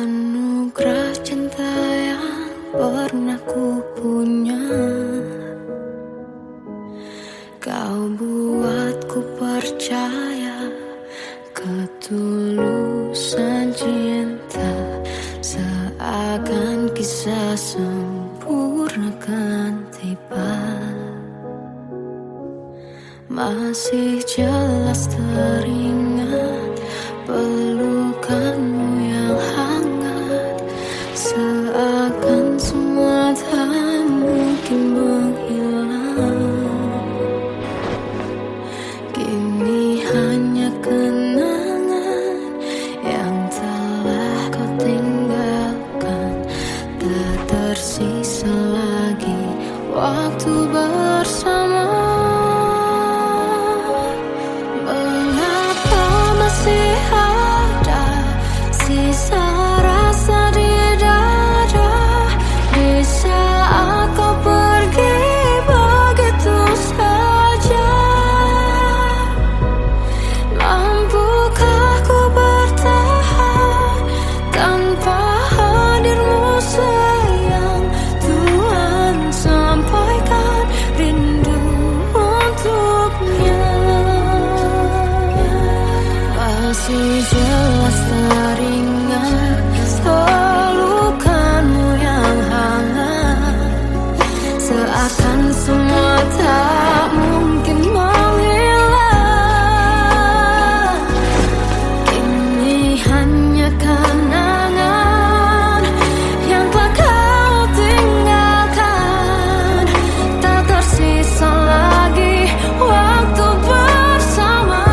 anugerah cinta yang pernah ku punya. Kau buatku percaya ketulusan cinta, seakan kisah sempurna kan tiba. Masih jelas teringat pelukanmu yang hangat, seakan semua tak mungkin menghilang. Kini hanya kenangan yang telah kau tinggalkan, tak tersisa lagi waktu bersama. Masih ada sisa rasa di dada di saat kau pergi begitu saja. Mampukah ku bertahan tanpa hadirmu sayang? Tuhan sampaikan rindu untuknya. Masih jelas teringat pelukanmu yang hangat, seakan semua tak mungkin menghilang. Kini hanya kenangan yang telah kau tinggalkan, tak tersisa lagi waktu bersama.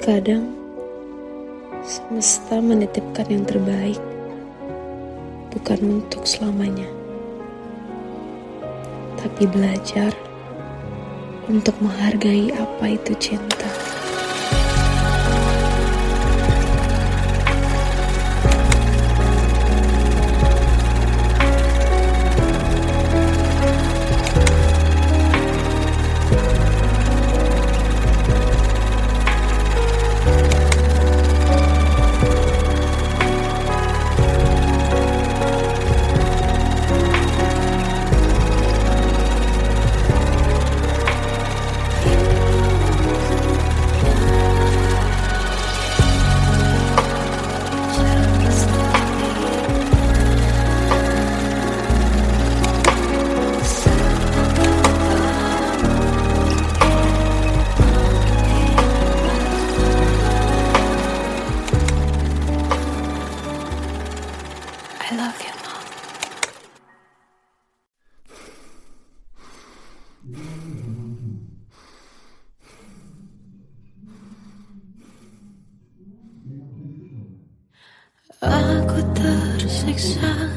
Kadang semesta menitipkan yang terbaik, bukan untuk selamanya, tapi belajar untuk menghargai apa itu cinta. tersiksa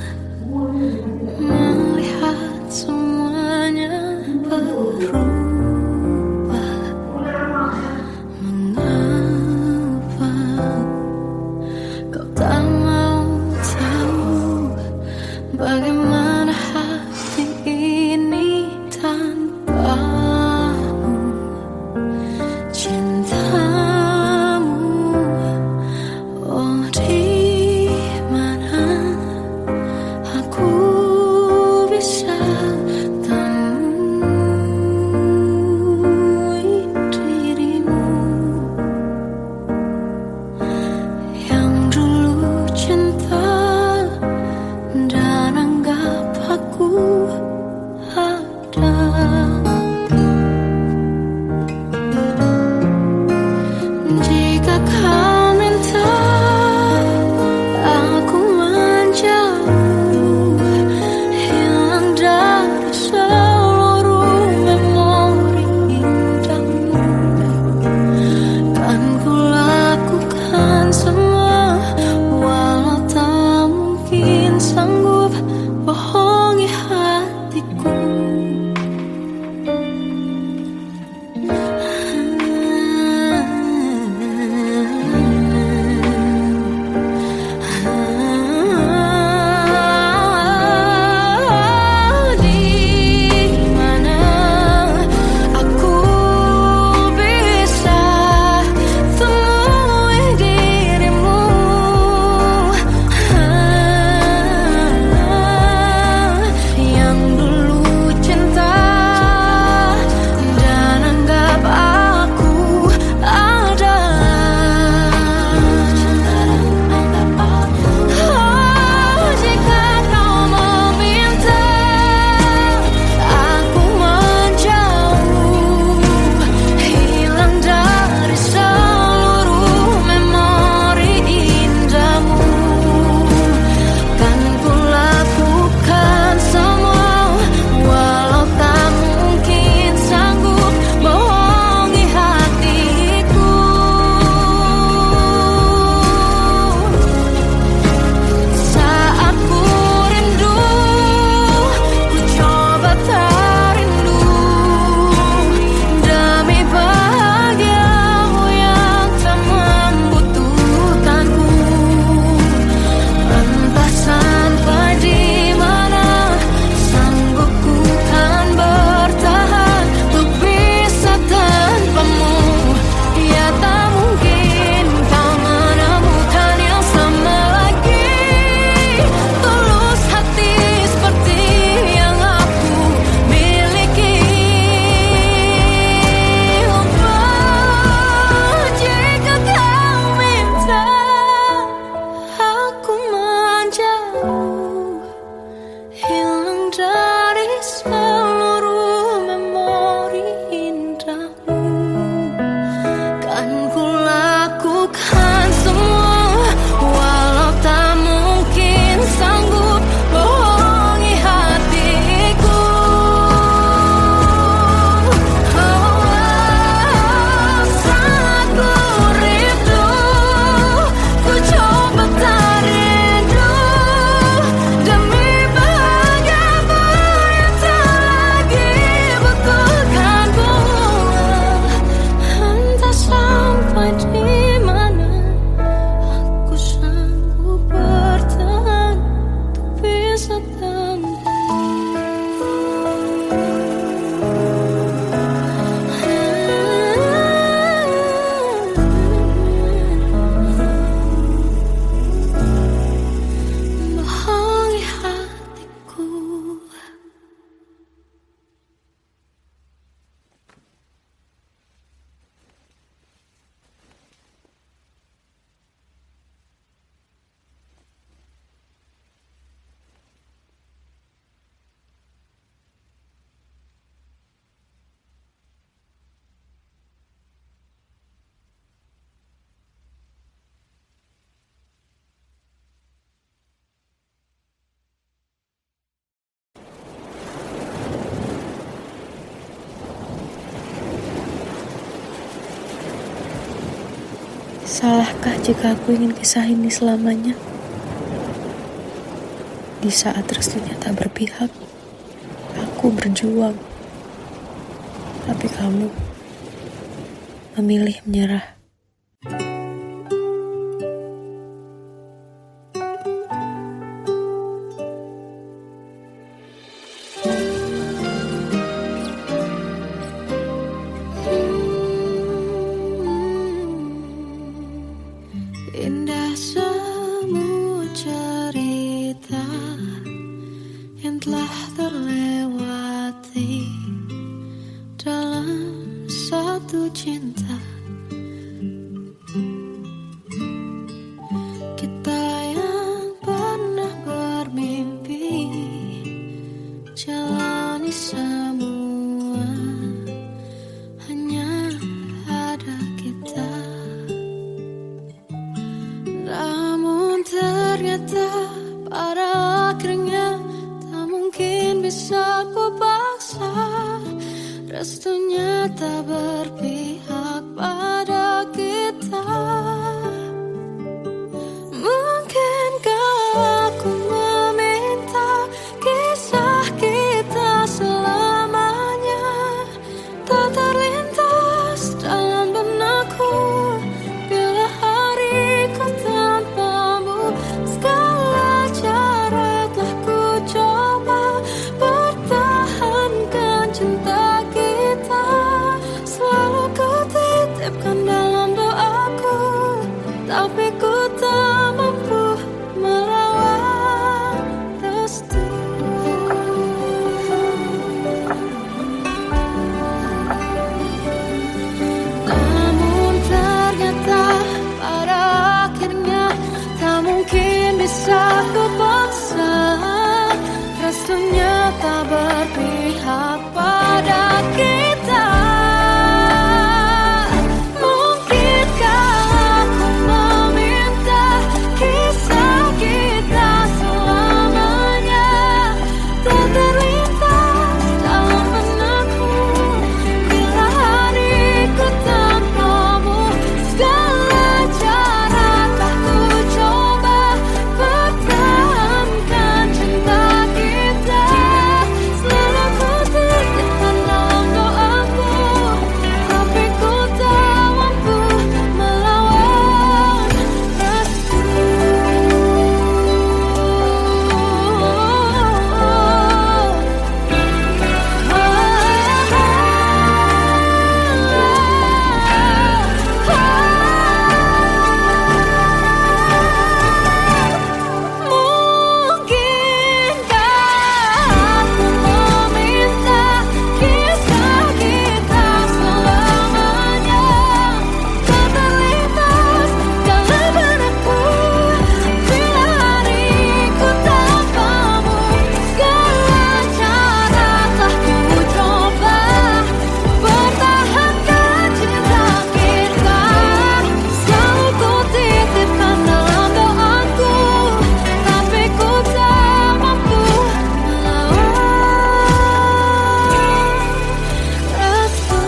melihat semuanya berubah. Mengapa kau tak mau tahu bagaimana hati ini tanpamu? Cintamu, oh di mana aku bisa temui dirimu yang dulu cinta dan anggap aku ada. Jika kau minta aku menjauh, hilang dari seluruh memori indahmu, kan ku lakukan semua, walau tak mungkin sanggup bohongi hatiku. Di mana aku bisa temui dirimu yang dulu cinta dan anggap aku ada. Oh, jika kau meminta aku menjauh, hilang dari seluruh memori indahmu, kan ku lakukan semua, walau tak mungkin sanggup bohongi hatiku. Saat ku rindu, ku coba tak rindu, demi bahagiamu yang tak membutuhkanku. Entah sampai di mana sanggup ku kan bertahan untuk bisa tanpamu. Ya tak mungkin kau menemukan yang sama lagi, tulus hati seperti yang aku miliki. Oh, jika kau minta aku menjauh, hilang dari seluruh memori indahmu, kan ku lakukan semua, walau tak mungkin sanggup bohongi hatiku. Saat ku rindu, ku coba tak rindu, demi bahagiamu yang tak lagi butuhkanku. Entah sampai di mana aku sanggup bertahan untuk bisa bohongi hatiku. Salahkah jika aku ingin kisah ini selamanya? Di saat restunya tak berpihak, aku berjuang. Tapi kamu memilih menyerah. Indah semua cerita yang telah terlewati dalam satu cinta. Kita yang pernah bermimpi jalani semua, hanya ada kita. Namun ternyata pada akhirnya tak mungkin bisa ku paksa. Restunya tak berpihak pada kita. Mungkinkah aku meminta kisah kita selamanya tak terlintas dalam benakku bila hariku tanpamu. Segala cara telah ku coba pertahankan cinta kita. Selalu ku titipkan dalam doaku, tapi ku tak mampu melawan restu. Namun ternyata pada akhirnya tak mungkin bisa ku paksa. Restunya tak berpihak pada kita. Mungkinkah aku meminta kisah kita selamanya tak terlintas dalam benakku bila hariku tanpamu. Segala cara telah ku coba pertahankan cinta kita. Selalu ku titipkan dalam doaku, tapi ku tak mampu melawan restu. Mungkinkah aku meminta kisah kita selamanya tak terlintas dalam benakku bila hariku tanpamu. Segala cara telah ku coba pertahankan cinta kita. Selalu ku titipkan dalam doaku, tapi ku tak mampu melawan restu.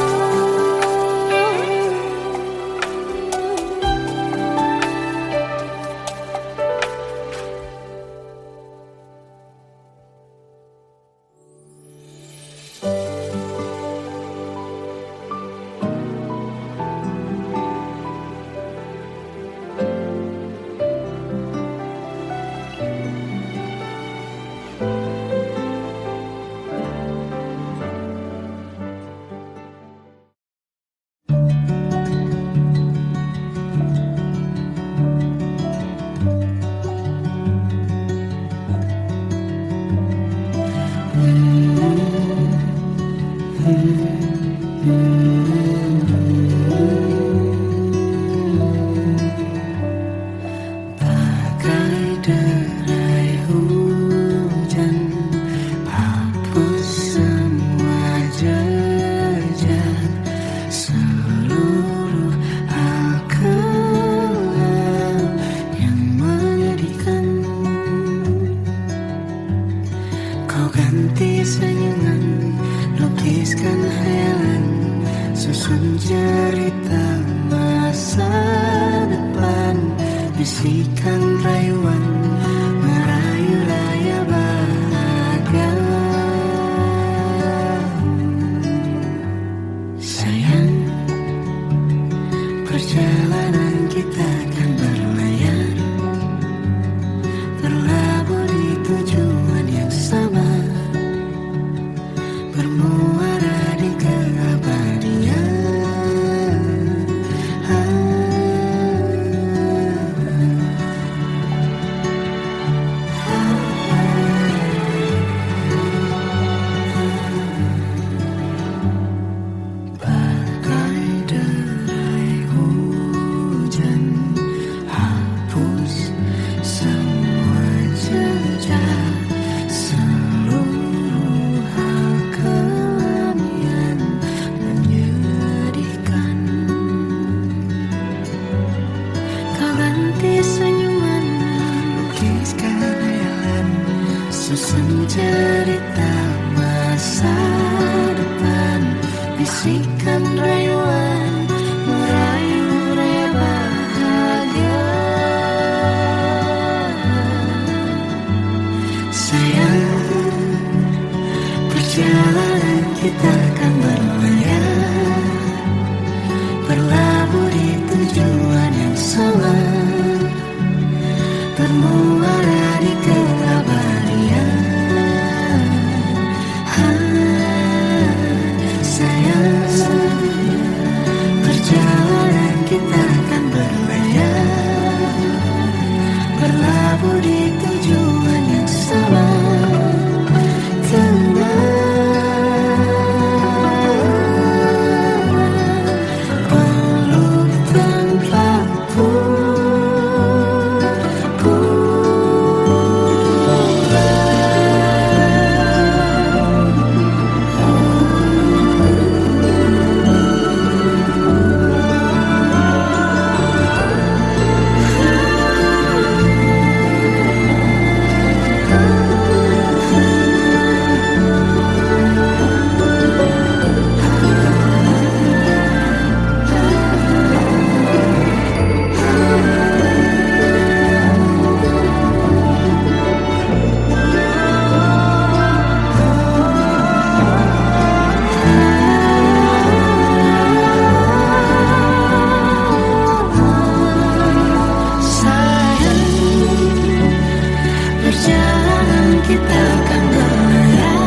Bagai derai hujan, hapus semua jejak seluruh hal kelam yang menyedihkan. Kau ganti senyuman, lukiskan hayalan, susun cerita masa depan. Bisikan rayuan, merayu raya bisikan rayuan merayu raya bahagia. Sayang, perjalanan kita akan berlayar, berlabuh di tujuan yang sama, bermuara di keabadian. Sayang, perjalanan kita akan berlayar, berlabuh di tujuan yang sama. Peluk tanpaku kita akan berlayar,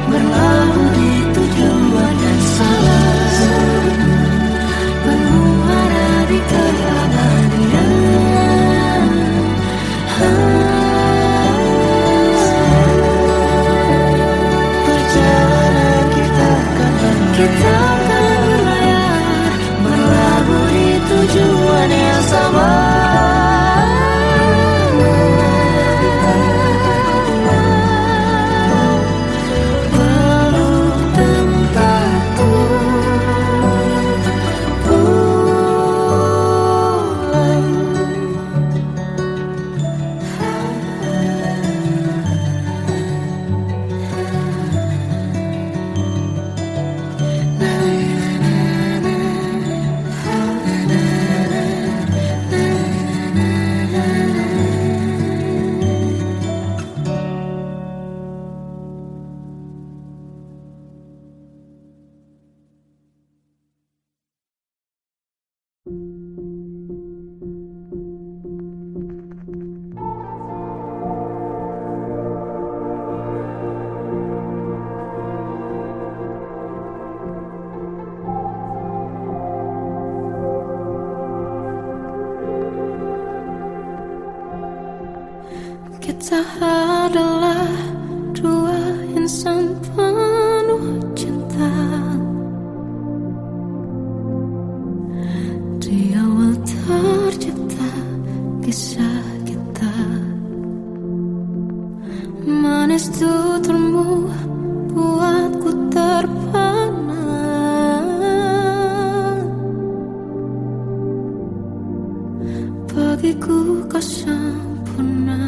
berlabuh di tujuan yang sama, bermuara di keabadian. Perjalanan kita akan berlayar, berlabuh di tujuan yang sama. Kita adalah dua insan penuh cinta. Di awal tercipta kisah kita, manis tuturmu buatku terpana. Bagiku kau sempurna.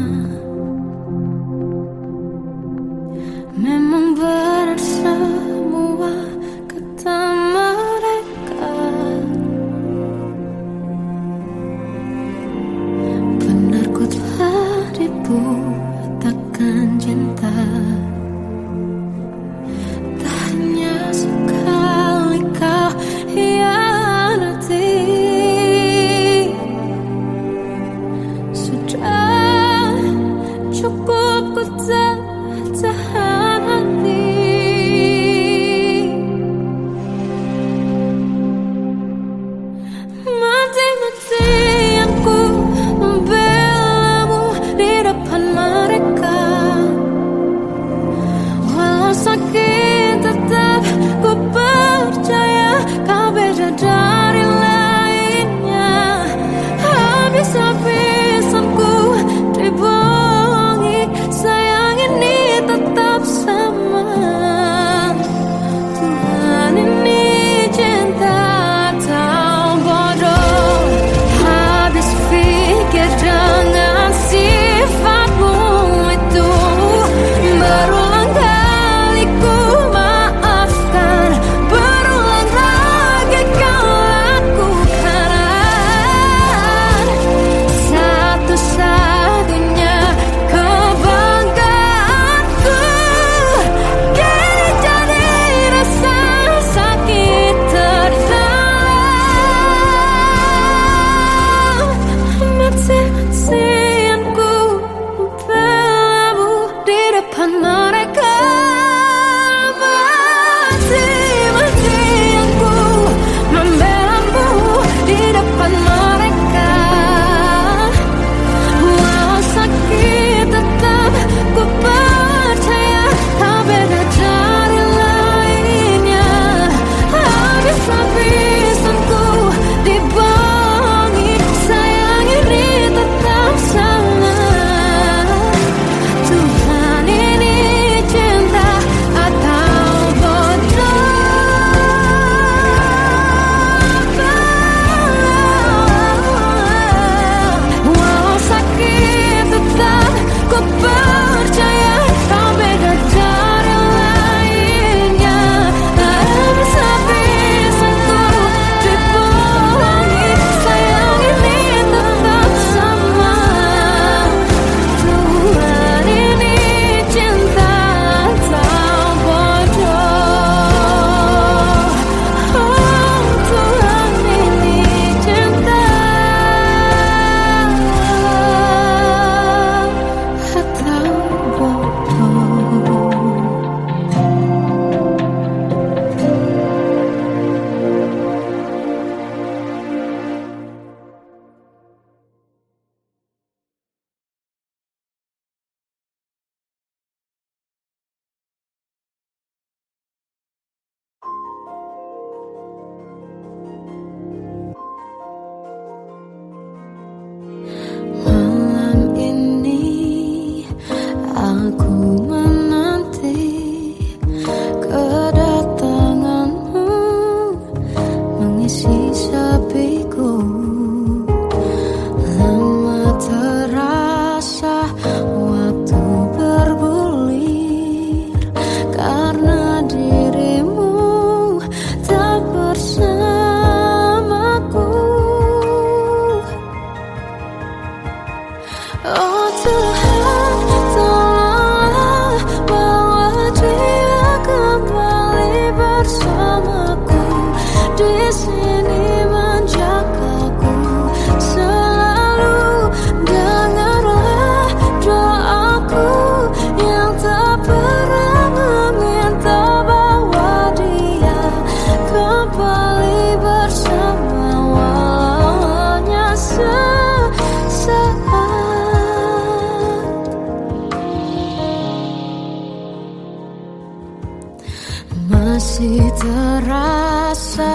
Masih terasa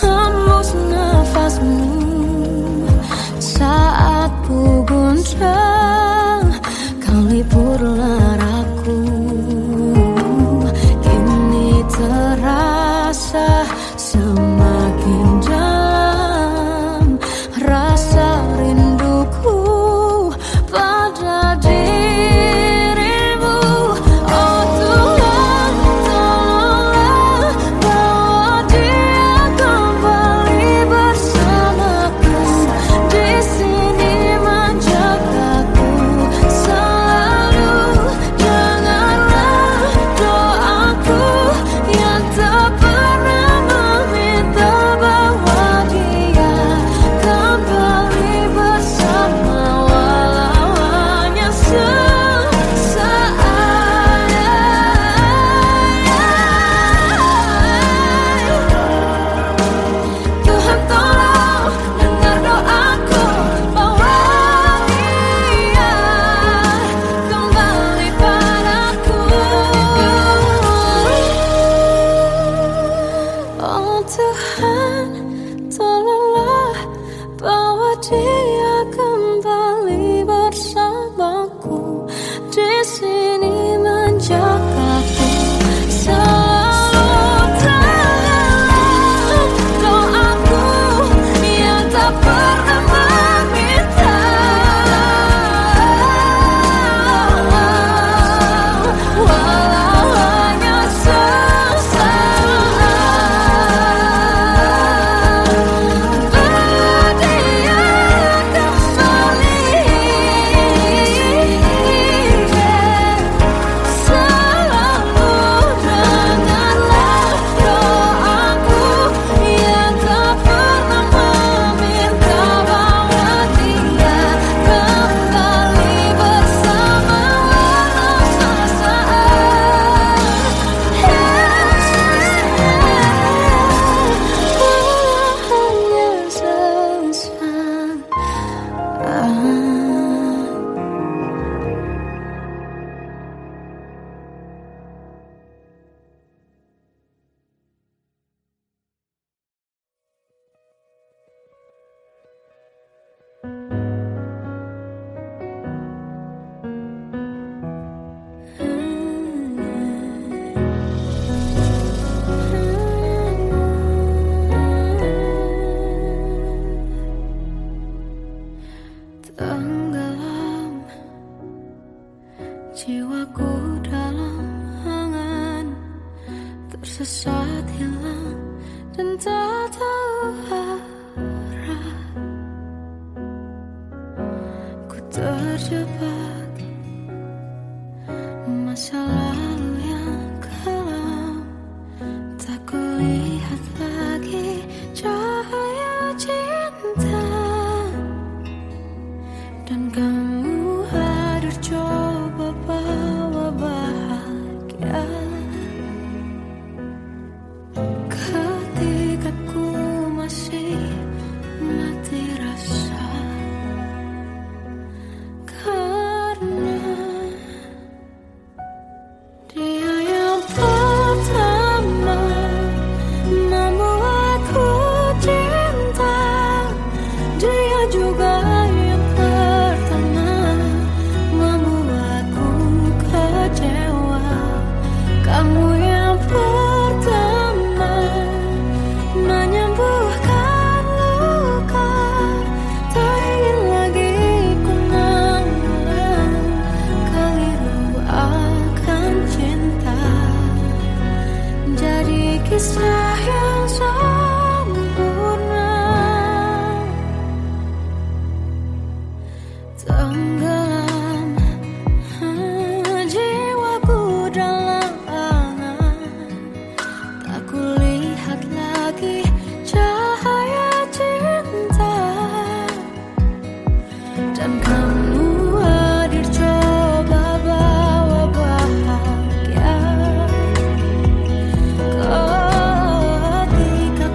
hembus nafasmu saat ku guncang, kau liburlah raku. Kini terasa semakin dalam rasa rinduku pada dirimu. Oh Tuhan, tolonglah bawa dia kembali bersamaku. Di sini menjagaku selalu. Janganlah doaku yang tak pernah meminta bawa dia kembali bersama, walau hanya sesaat. Tuhan tolong dengar doaku, bawa dia kembali padaku. Oh Tuhan, tolonglah bawa dia kembali bersamaku. Di sini menjagaku selalu. Dengarlah doaku yang tak pernah meminta, walau hanya sesaat. Bawa dia kembali selalu. Dengarlah doaku yang tak pernah meminta, bawa dia kembali bersama, walau sesaat. Walau hanya sesaat. Tenggelam jiwaku dalam angan, tersesat hilang dan tak tahu arah. Ku terjebak masa lalu yang kelam, tak kulihat lagi cahaya cinta. Dan kamu hadir coba bawa bahagia ketika ku masih mati rasa. Karena dia yang pertama membuatku cinta, dia juga yang pertama membuatku kecewa. Kamu yang pertama menyembuhkan luka, tak ingin lagi ku mengulang keliru akan cinta. Jadi kisah yang sempurna. Tenggelam jiwaku dalam angan, tak kulihat lagi cahaya cinta. Dan kamu hadir coba bawa bahagia ketika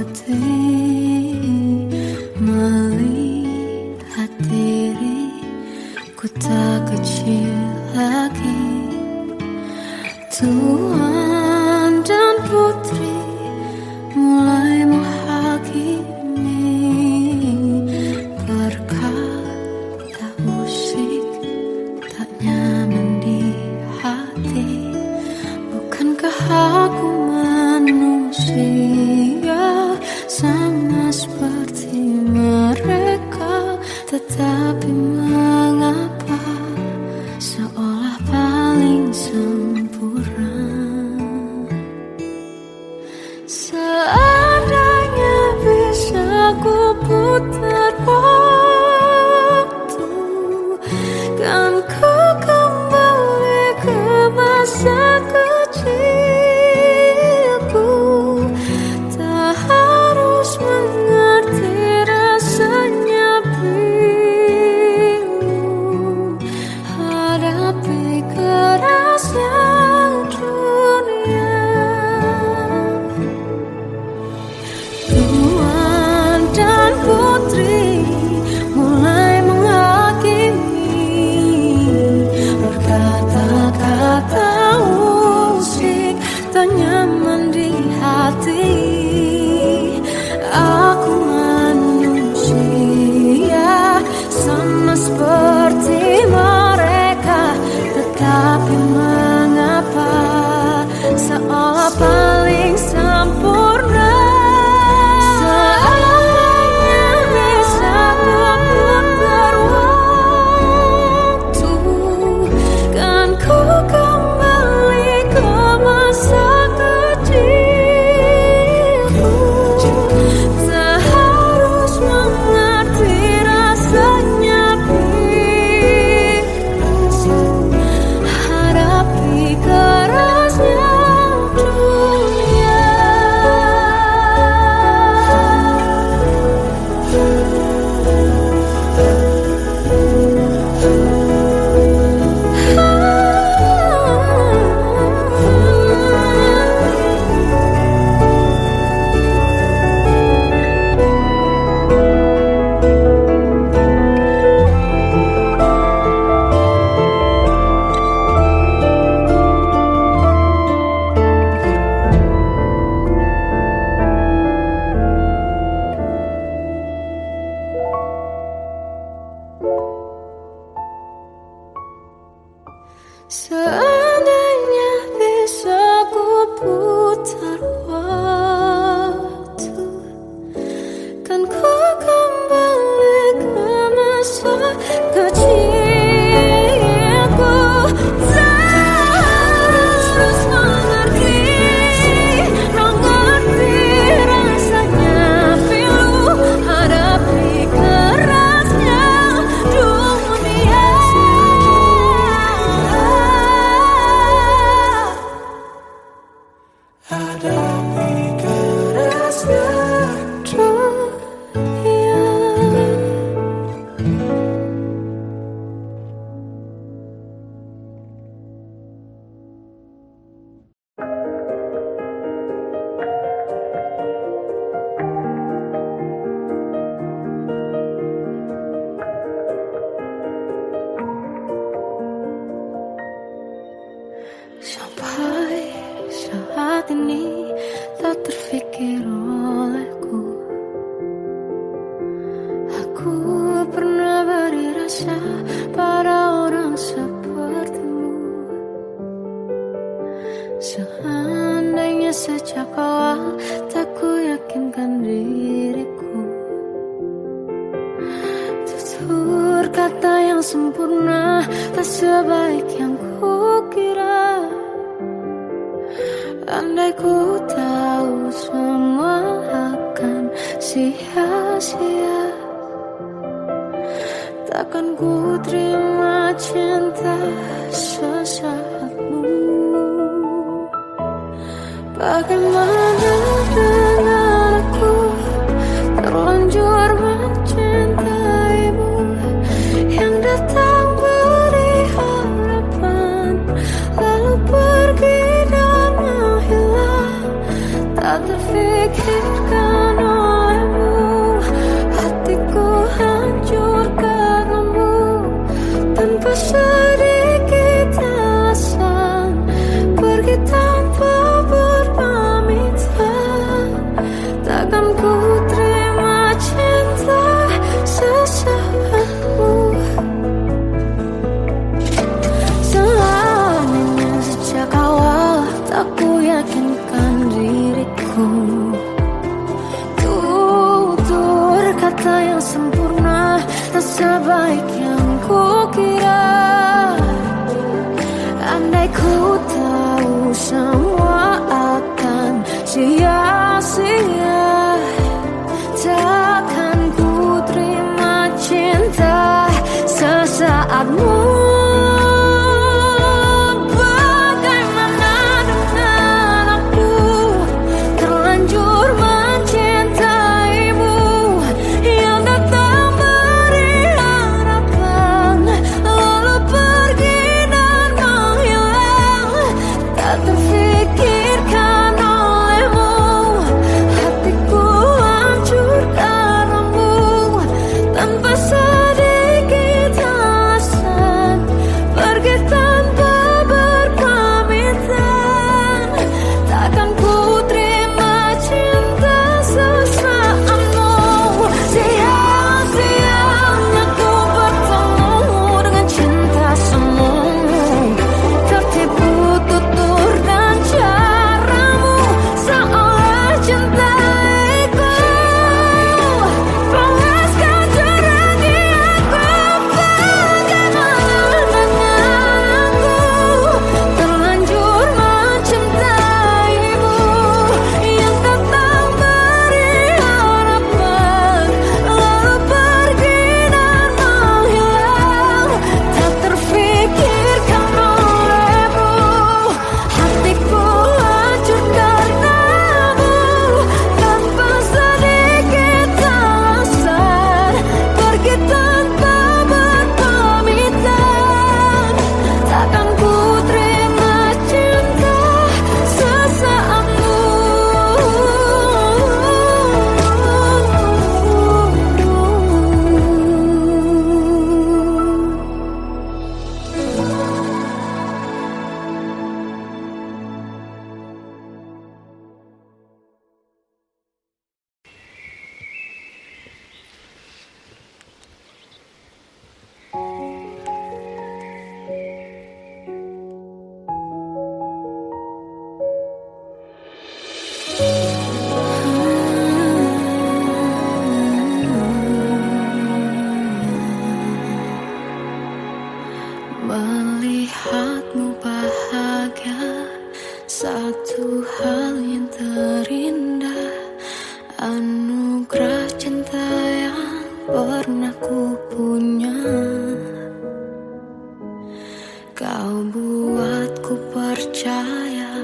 putih melihat diriku tak kecil lagi. Tuan dan putri mulai menghakimi berkata musik tak nyaman di hati. Bukankah aku manusia sama seperti mereka, tetapi mengapa seolah paling sempurna? Seandainya bisa ku putar waktu, kan ku kembali ke masa kecilku. Tak harus mengerti rasanya bingung hadapi kerasnya dunia. Tuan dan putri mulai menghakimi berkata-kata musik tak nyaman di hati. Aku manusia sama seperti mereka, tetapi mengapa seolah paling sempurna? Seandainya bisa ku putar waktu, kan ku kembali ke masa kecilku. Tak harus mengerti rasanya bingung hadapi kerasnya dunia. Seandainya bisa ku putar waktu, kan ku kembali ke masa kecilku. Tak harus mengerti rasanya pilu hadapi kerasnya dunia. Hadapi kerasnya dunia. Sampai saat ini tak terfikir olehku, aku pernah beri rasa pada orang sepertimu. Seandainya sejak awal tak ku yakinkan diriku, tutur kata yang sempurna tak sebaik yang kukira. Andai ku tahu semua akan sia-sia, takkan ku terima cinta sesaatmu. Bagaimana dengan aku terlanjur mencintaimu, yang datang beri harapan lalu pergi dan menghilang, tak terfikirkan sempurna, tak sebaik yang kukira. Andai ku tahu semua akan sia-sia, takkan ku terima cinta sesaatmu. Melihatmu bahagia, satu hal yang terindah, anugerah cinta yang pernah ku punya. Kau buatku percaya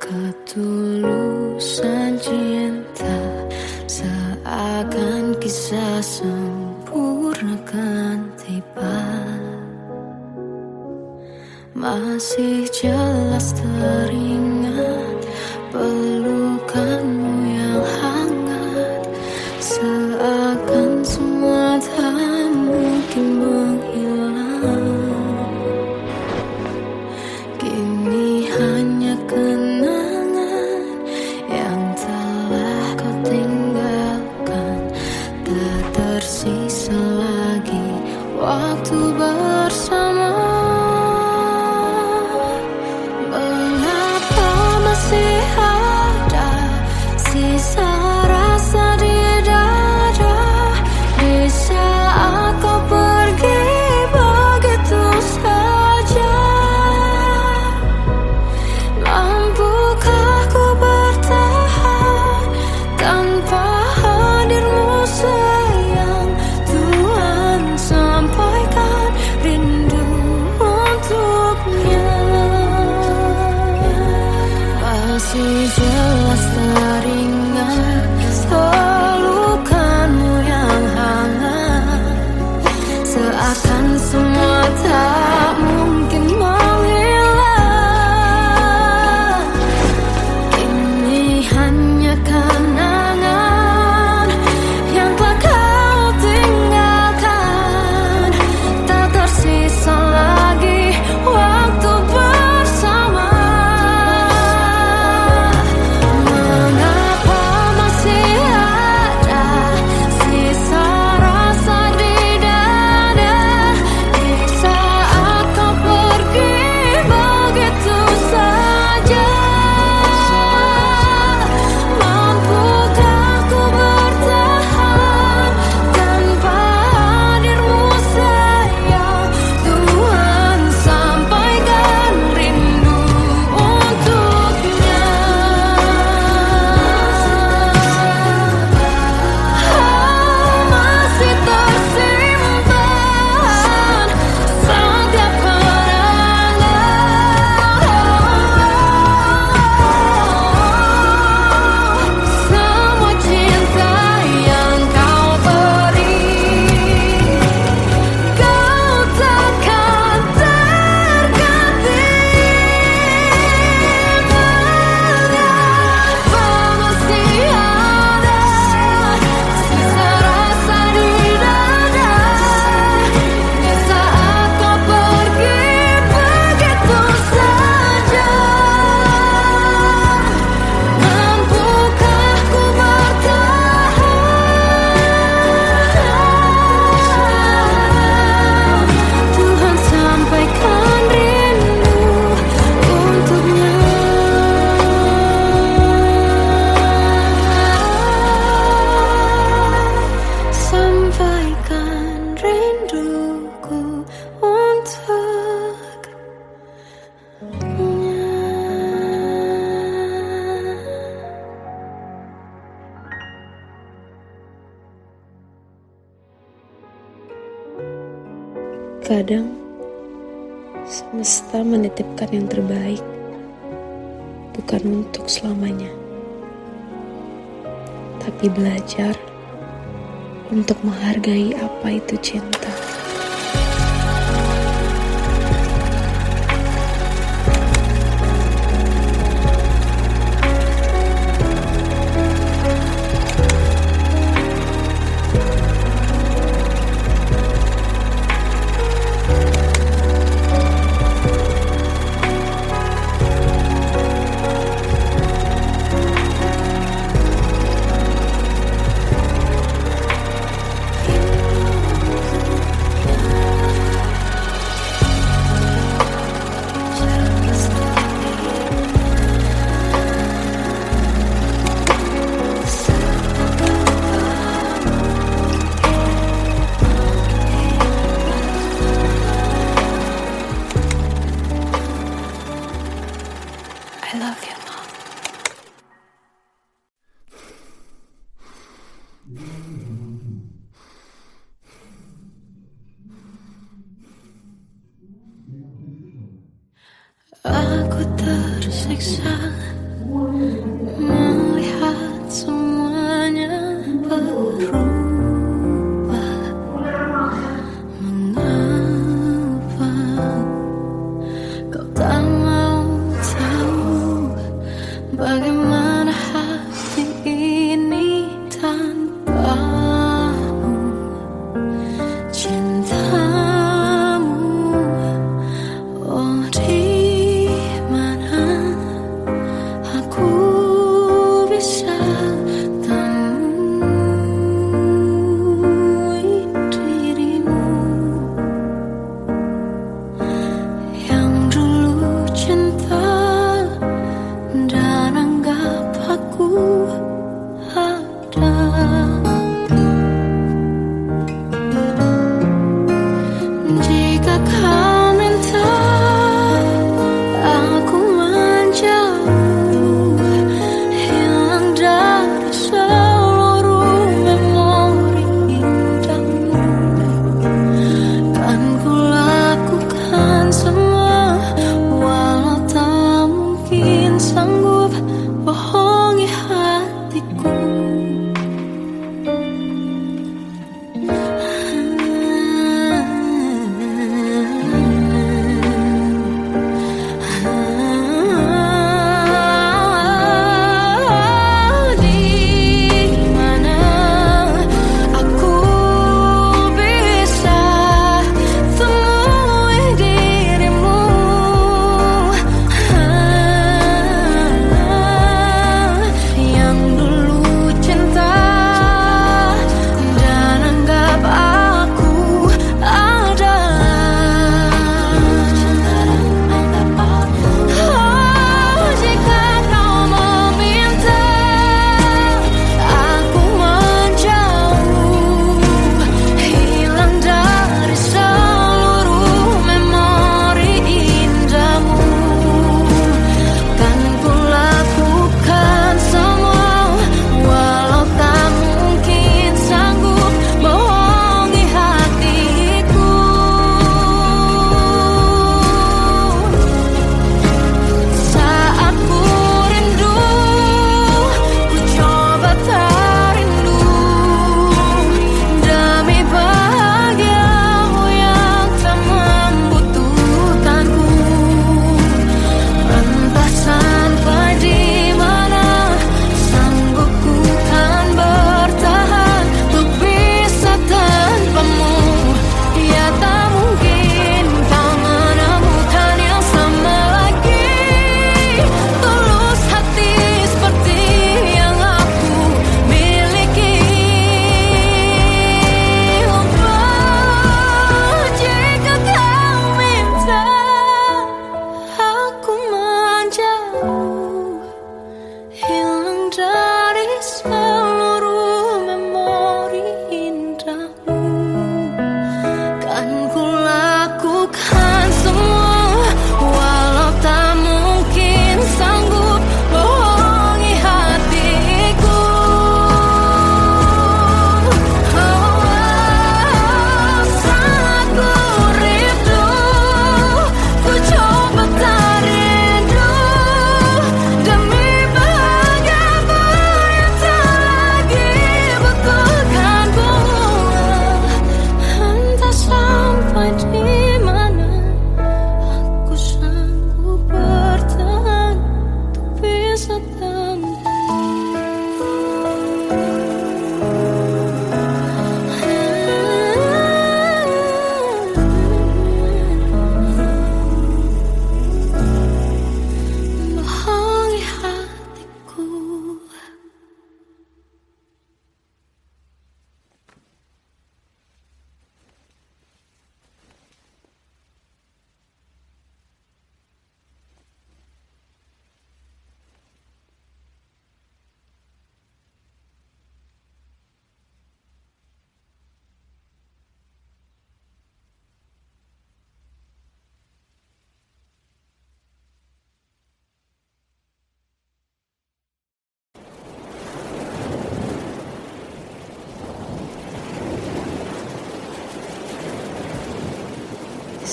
ketulusan cinta, seakan kisah sempurna kan tiba. Masih jelas teringat pelukanmu yang hangat, seakan semua tak mungkin menghilang. Kini hanya kenangan yang telah kau tinggalkan, tak tersisa lagi waktu bersama. Masih ada sisa rasa di dada di saat kau pergi begitu saja. Mampukah ku bertahan tanpa hadirmu sayang? Tuhan sampaikan Terkadang semesta menitipkan yang terbaik, bukan untuk selamanya, tapi belajar untuk menghargai apa itu cinta. I love you, Mom. Aku tersiksa melihat semuanya berubah. Mengapa kau tak mau tahu bagaimana hati ini tanpamu? Cintamu, oh di mana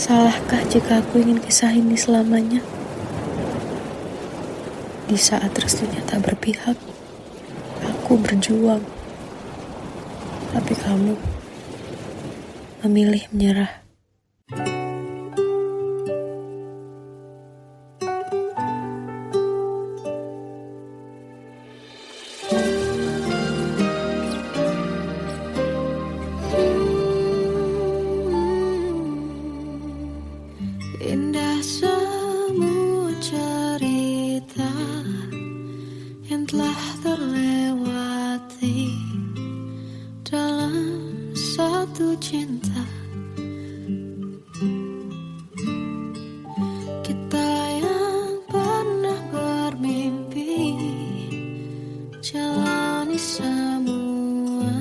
Salahkah jika aku ingin kisah ini selamanya? Di saat restunya tak berpihak, aku berjuang. Tapi kamu memilih menyerah. Indah semua cerita yang telah terlewati dalam satu cinta. Kita yang pernah bermimpi jalani semua,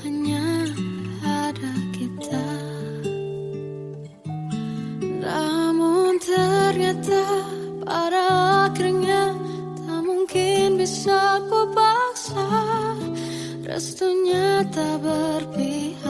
hanya ada kita. Namun ternyata pada akhirnya tak mungkin bisa ku paksa, restunya tak berpihak.